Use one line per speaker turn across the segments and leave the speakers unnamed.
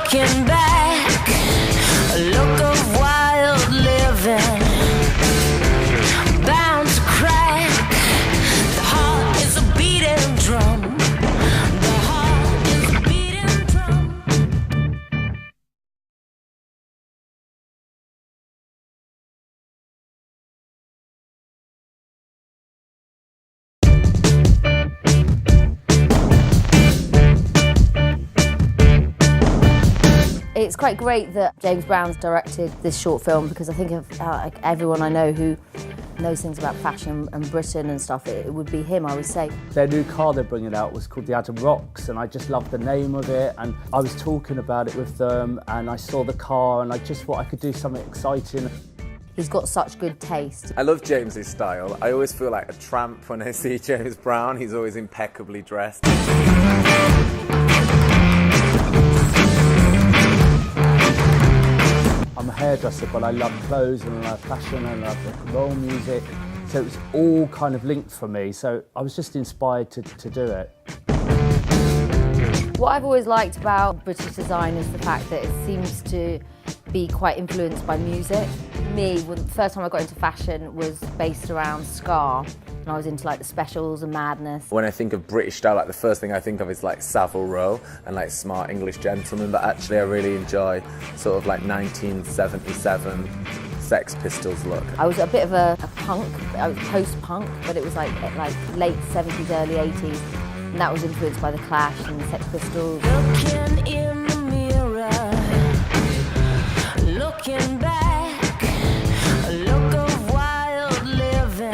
Looking back, a look of wild living, bound to crack. The heart is a beating drum. The heart is a beating drum.
It's quite great that James Brown's directed this short film, because I think of like everyone I know who knows things about fashion and Britain and stuff, it would be him, I would say.
Their new car they're bringing out was called the ADAM ROCKS, and I just loved the name of it, and I was talking about it with them and I saw the car and I just thought I could do something exciting.
He's got such good taste.
I love James's style. I always feel like a tramp when I see James Brown. He's always impeccably dressed.
I'm a hairdresser, but I love clothes and I love fashion and I love rock and roll music. So it was all kind of linked for me. So I was just inspired to do it.
What I've always liked about British design is the fact that it seems to be quite influenced by music. Me, the first time I got into fashion was based around ska, and I was into like the Specials and Madness.
When I think of British style, like the first thing I think of is like Savile Row and like smart English gentlemen, but actually I really enjoy sort of like 1977 Sex Pistols look.
I was a bit of a punk, I was post-punk, but it was like late 70s, early 80s, and that was influenced by the Clash and the Sex Pistols.
Looking in the mirror, looking back, a look of wild living,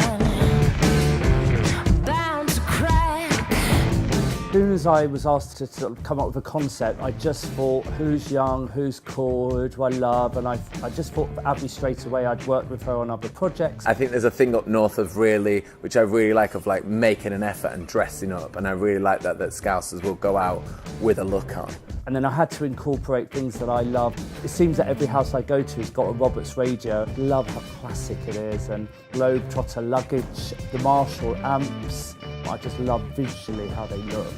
bound to crack.
As soon as I was asked to sort of come up with a concept, I just thought, who's young, who's cool, who do I love? And I just thought of Abbey straight away. I'd worked with her on other projects.
I think there's a thing up north of really, which I really like, of like making an effort and dressing up, and I really like that Scousers will go out with a look on.
And then I had to incorporate things that I love. It seems that every house I go to has got a Roberts radio. I love how classic it is, and Globetrotter luggage, the Marshall amps. I just love visually how they look.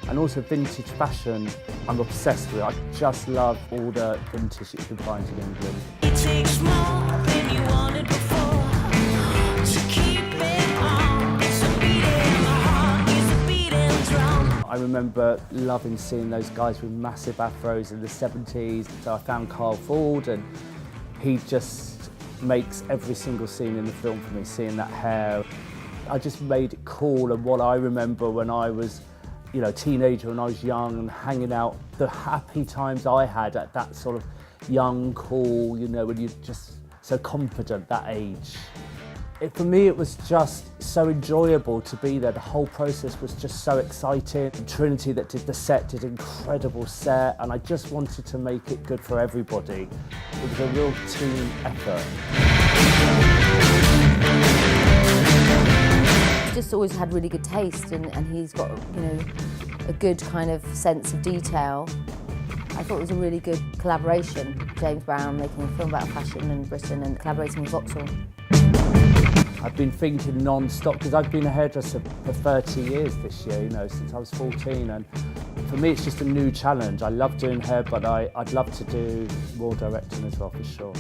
And also vintage fashion, I'm obsessed with. I just love all the vintage that you can find in England.
It takes more than you wanted before to keep it on. It's a beating, my heart is a beating drum.
I remember loving seeing those guys with massive afros in the 70s. So I found Carl Ford, and he just makes every single scene in the film for me, seeing that hair. I just made it cool, and what I remember when I was, you know, a teenager, when I was young and hanging out, the happy times I had at that sort of young, cool, you know, when you're just so confident, that age. For me, it was just so enjoyable to be there. The whole process was just so exciting. Trinity that did the set did an incredible set, and I just wanted to make it good for everybody. It was a real team effort.
Just always had really good taste, and he's got, you know, a good kind of sense of detail. I thought it was a really good collaboration. James Brown making a film about fashion in Britain and collaborating with Vauxhall.
I've been thinking non-stop, because I've been a hairdresser for 30 years this year, you know, since I was 14, and for me it's just a new challenge. I love doing hair, but I'd love to do more directing as well, for sure.